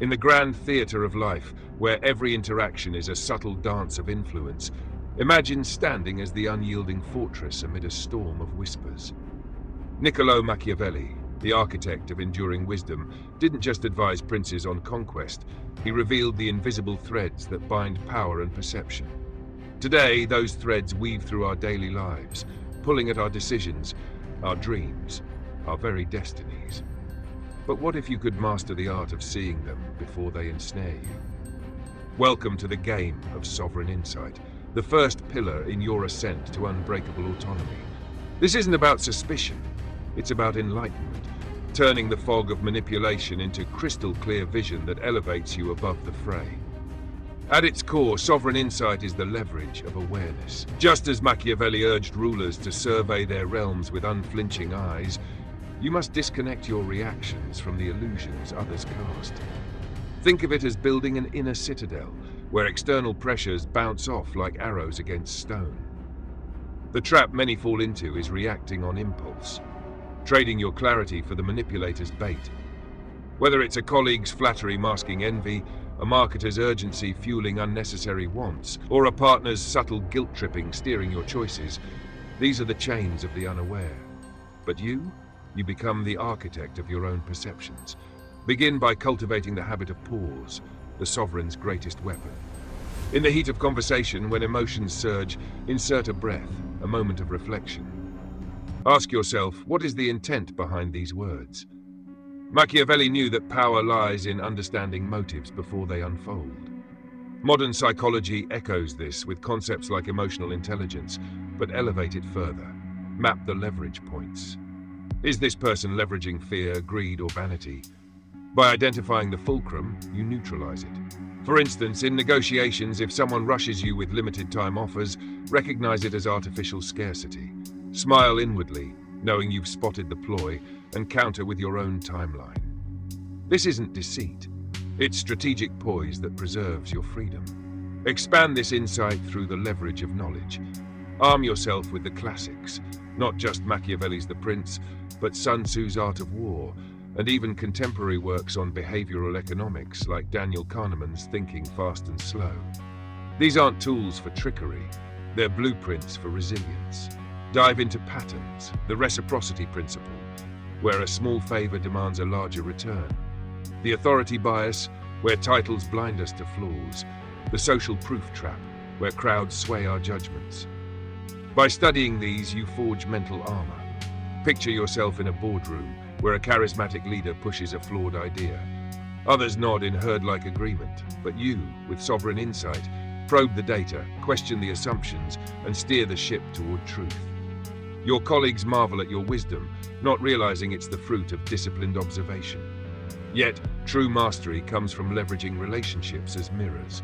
In the grand theatre of life, where every interaction is a subtle dance of influence, imagine standing as the unyielding fortress amid a storm of whispers. Niccolo Machiavelli, the architect of enduring wisdom, didn't just advise princes on conquest, he revealed the invisible threads that bind power and perception. Today, those threads weave through our daily lives, pulling at our decisions, our dreams, our very destinies. But what if you could master the art of seeing them before they ensnare you? Welcome to the game of sovereign insight, the first pillar in your ascent to unbreakable autonomy. This isn't about suspicion, it's about enlightenment, turning the fog of manipulation into crystal clear vision that elevates you above the fray. At its core, sovereign insight is the leverage of awareness. Just as Machiavelli urged rulers to survey their realms with unflinching eyes, you must disconnect your reactions from the illusions others cast. Think of it as building an inner citadel, where external pressures bounce off like arrows against stone. The trap many fall into is reacting on impulse, trading your clarity for the manipulator's bait. Whether it's a colleague's flattery masking envy, a marketer's urgency fueling unnecessary wants, or a partner's subtle guilt-tripping steering your choices, these are the chains of the unaware. But you become the architect of your own perceptions. Begin by cultivating the habit of pause, the sovereign's greatest weapon. In the heat of conversation, when emotions surge, insert a breath, a moment of reflection. Ask yourself, what is the intent behind these words? Machiavelli knew that power lies in understanding motives before they unfold. Modern psychology echoes this with concepts like emotional intelligence, but elevate it further. Map the leverage points. Is this person leveraging fear, greed, or vanity? By identifying the fulcrum, you neutralize it. For instance, in negotiations, if someone rushes you with limited time offers, recognize it as artificial scarcity. Smile inwardly, knowing you've spotted the ploy, and counter with your own timeline. This isn't deceit. It's strategic poise that preserves your freedom. Expand this insight through the leverage of knowledge. Arm yourself with the classics, not just Machiavelli's The Prince, but Sun Tzu's Art of War, and even contemporary works on behavioral economics like Daniel Kahneman's Thinking Fast and Slow. These aren't tools for trickery, they're blueprints for resilience. Dive into patterns, the reciprocity principle, where a small favor demands a larger return. The authority bias, where titles blind us to flaws. The social proof trap, where crowds sway our judgments. By studying these, you forge mental armor. Picture yourself in a boardroom where a charismatic leader pushes a flawed idea. Others nod in herd-like agreement, but you, with sovereign insight, probe the data, question the assumptions, and steer the ship toward truth. Your colleagues marvel at your wisdom, not realizing it's the fruit of disciplined observation. Yet, true mastery comes from leveraging relationships as mirrors.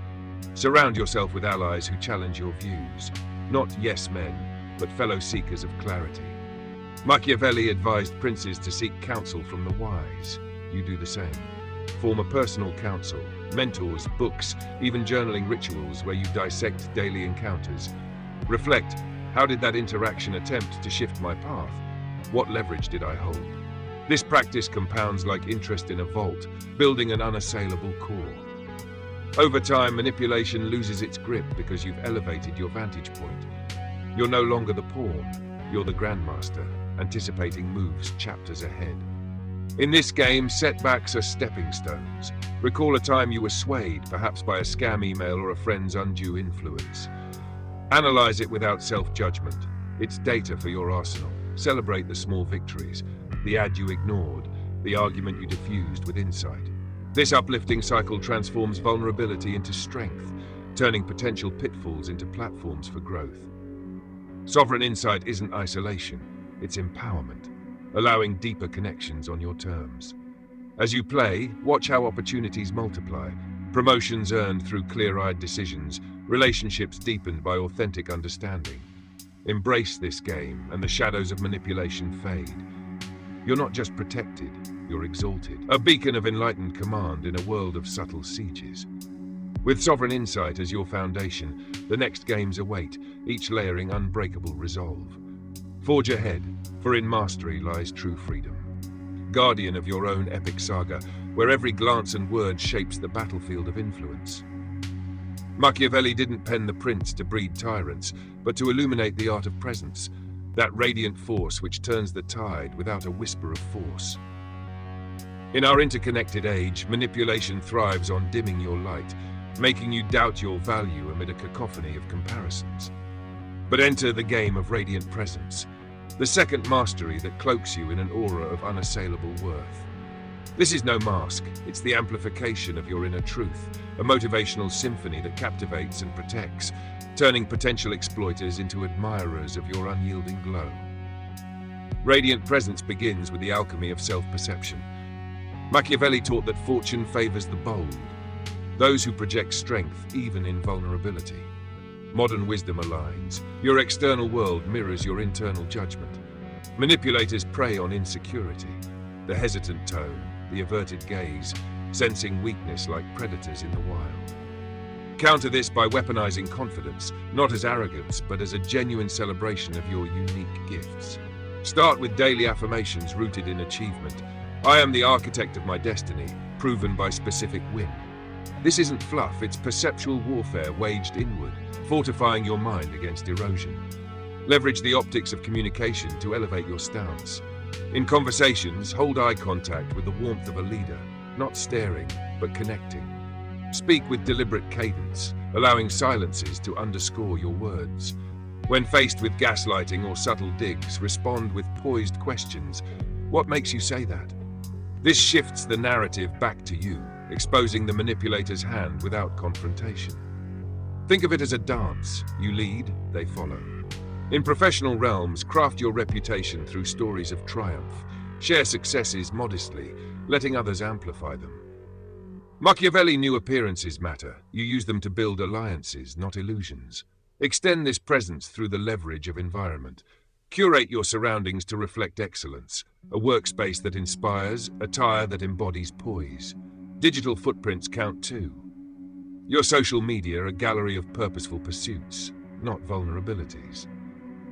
Surround yourself with allies who challenge your views, not yes men, but fellow seekers of clarity. Machiavelli advised princes to seek counsel from the wise. You do the same. Form a personal council, mentors, books, even journaling rituals where you dissect daily encounters. Reflect, how did that interaction attempt to shift my path? What leverage did I hold? This practice compounds like interest in a vault, building an unassailable core. Over time, manipulation loses its grip because you've elevated your vantage point. You're no longer the pawn, you're the grandmaster, anticipating moves chapters ahead. In this game, setbacks are stepping stones. Recall a time you were swayed, perhaps by a scam email or a friend's undue influence. Analyze it without self-judgment. It's data for your arsenal. Celebrate the small victories, the ad you ignored, the argument you diffused with insight. This uplifting cycle transforms vulnerability into strength, turning potential pitfalls into platforms for growth. Sovereign insight isn't isolation, it's empowerment, allowing deeper connections on your terms. As you play, watch how opportunities multiply, promotions earned through clear-eyed decisions, relationships deepened by authentic understanding. Embrace this game, and the shadows of manipulation fade. You're not just protected, you're exalted, a beacon of enlightened command in a world of subtle sieges. With sovereign insight as your foundation, the next games await, each layering unbreakable resolve. Forge ahead, for in mastery lies true freedom. guardian of your own epic saga, where every glance and word shapes the battlefield of influence. Machiavelli didn't pen the prince to breed tyrants, but to illuminate the art of presence, that radiant force which turns the tide without a whisper of force. In our interconnected age, manipulation thrives on dimming your light, making you doubt your value amid a cacophony of comparisons. But enter the game of radiant presence, the second mastery that cloaks you in an aura of unassailable worth. This is no mask, it's the amplification of your inner truth, a motivational symphony that captivates and protects, turning potential exploiters into admirers of your unyielding glow. Radiant presence begins with the alchemy of self-perception. Machiavelli taught that fortune favors the bold, those who project strength even in vulnerability. Modern wisdom aligns. Your external world mirrors your internal judgment. Manipulators prey on insecurity, the hesitant tone, the averted gaze, sensing weakness like predators in the wild. Counter this by weaponizing confidence, not as arrogance, but as a genuine celebration of your unique gifts. Start with daily affirmations rooted in achievement. I am the architect of my destiny, proven by specific win. This isn't fluff, it's perceptual warfare waged inward, fortifying your mind against erosion. Leverage the optics of communication to elevate your stance. In conversations, hold eye contact with the warmth of a leader, not staring, but connecting. Speak with deliberate cadence, allowing silences to underscore your words. When faced with gaslighting or subtle digs, respond with poised questions. What makes you say that? This shifts the narrative back to you, exposing the manipulator's hand without confrontation. Think of it as a dance. You lead, they follow. In professional realms, craft your reputation through stories of triumph. Share successes modestly, letting others amplify them. Machiavelli knew appearances matter. You use them to build alliances, not illusions. Extend this presence through the leverage of environment. Curate your surroundings to reflect excellence. A workspace that inspires, attire that embodies poise. Digital footprints count too. Your social media, a gallery of purposeful pursuits, not vulnerabilities.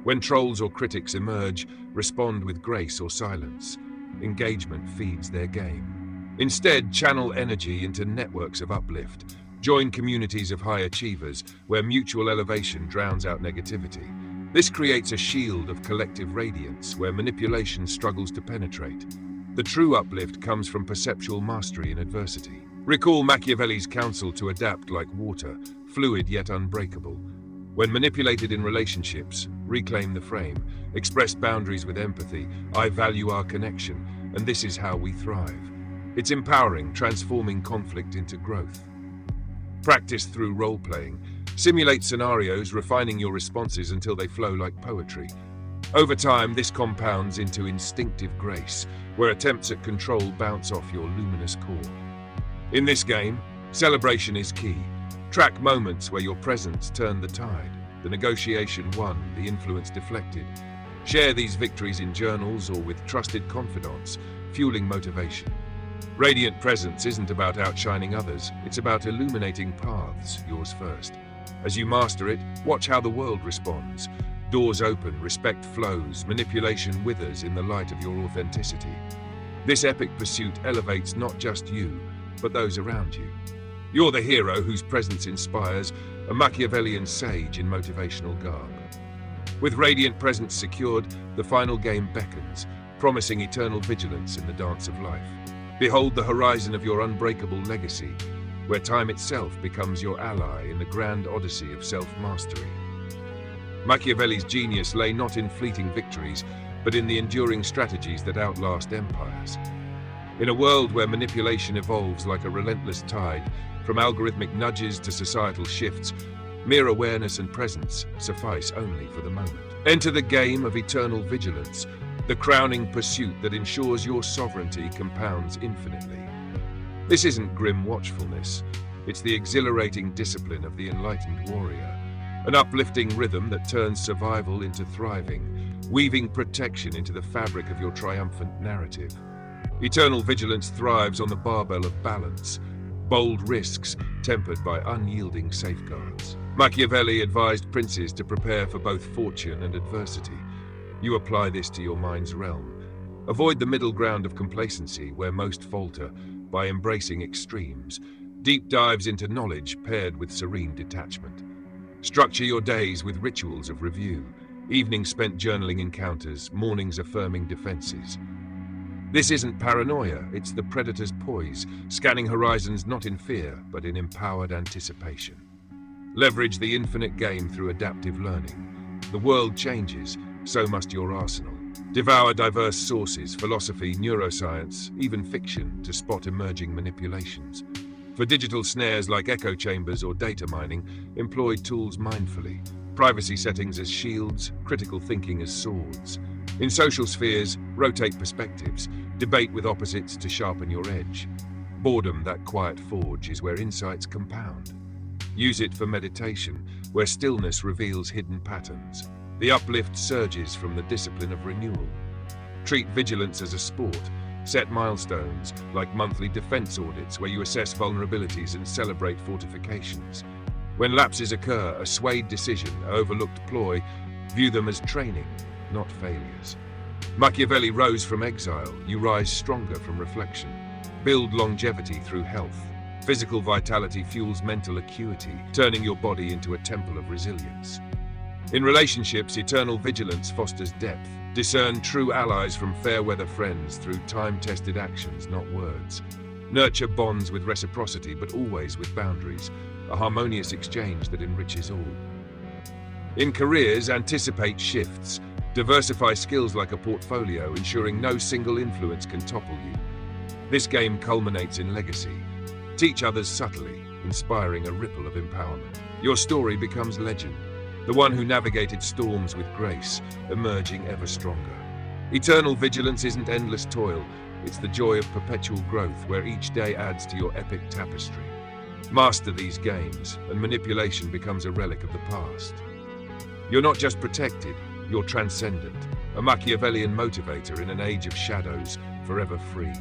When trolls or critics emerge, respond with grace or silence. Engagement feeds their game. Instead, channel energy into networks of uplift. Join communities of high achievers where mutual elevation drowns out negativity. This creates a shield of collective radiance where manipulation struggles to penetrate. The true uplift comes from perceptual mastery in adversity. Recall Machiavelli's counsel to adapt like water, fluid yet unbreakable. When manipulated in relationships, reclaim the frame, express boundaries with empathy. I value our connection, and this is how we thrive. It's empowering, transforming conflict into growth. Practice through role-playing. Simulate scenarios, refining your responses until they flow like poetry. Over time, this compounds into instinctive grace, where attempts at control bounce off your luminous core. In this game, celebration is key. Track moments where your presence turned the tide, the negotiation won, the influence deflected. Share these victories in journals or with trusted confidants, fueling motivation. Radiant presence isn't about outshining others, it's about illuminating paths, yours first. As you master it, watch how the world responds. Doors open, respect flows, manipulation withers in the light of your authenticity. This epic pursuit elevates not just you, but those around you. You're the hero whose presence inspires, a Machiavellian sage in motivational garb. With radiant presence secured, the final game beckons, promising eternal vigilance in the dance of life. Behold the horizon of your unbreakable legacy, where time itself becomes your ally in the grand odyssey of self-mastery. Machiavelli's genius lay not in fleeting victories, but in the enduring strategies that outlast empires. In a world where manipulation evolves like a relentless tide, from algorithmic nudges to societal shifts, mere awareness and presence suffice only for the moment. Enter the game of eternal vigilance, the crowning pursuit that ensures your sovereignty compounds infinitely. This isn't grim watchfulness, it's the exhilarating discipline of the enlightened warrior, an uplifting rhythm that turns survival into thriving, weaving protection into the fabric of your triumphant narrative. Eternal vigilance thrives on the barbell of balance, bold risks tempered by unyielding safeguards. Machiavelli advised princes to prepare for both fortune and adversity. You apply this to your mind's realm. Avoid the middle ground of complacency where most falter by embracing extremes. Deep dives into knowledge paired with serene detachment. Structure your days with rituals of review. Evenings spent journaling encounters, mornings affirming defenses. This isn't paranoia, it's the predator's poise, scanning horizons not in fear, but in empowered anticipation. Leverage the infinite game through adaptive learning. The world changes, so must your arsenal. Devour diverse sources, philosophy, neuroscience, even fiction, to spot emerging manipulations. For digital snares like echo chambers or data mining, employ tools mindfully. Privacy settings as shields, critical thinking as swords. In social spheres, rotate perspectives. Debate with opposites to sharpen your edge. Boredom, that quiet forge, is where insights compound. Use it for meditation, where stillness reveals hidden patterns. The uplift surges from the discipline of renewal. Treat vigilance as a sport. Set milestones, like monthly defense audits, where you assess vulnerabilities and celebrate fortifications. When lapses occur, a swayed decision, overlooked ploy, view them as training, not failures. Machiavelli rose from exile. You rise stronger from reflection. Build longevity through health. Physical vitality fuels mental acuity, turning your body into a temple of resilience. In relationships, eternal vigilance fosters depth. Discern true allies from fair-weather friends through time-tested actions, not words. Nurture bonds with reciprocity, but always with boundaries. A harmonious exchange that enriches all. In careers, anticipate shifts. Diversify skills like a portfolio, ensuring no single influence can topple you. This game culminates in legacy. Teach others subtly, inspiring a ripple of empowerment. Your story becomes legend. The one who navigated storms with grace, emerging ever stronger. Eternal vigilance isn't endless toil, it's the joy of perpetual growth where each day adds to your epic tapestry. Master these games, and manipulation becomes a relic of the past. You're not just protected, you're transcendent, a Machiavellian motivator in an age of shadows, forever free.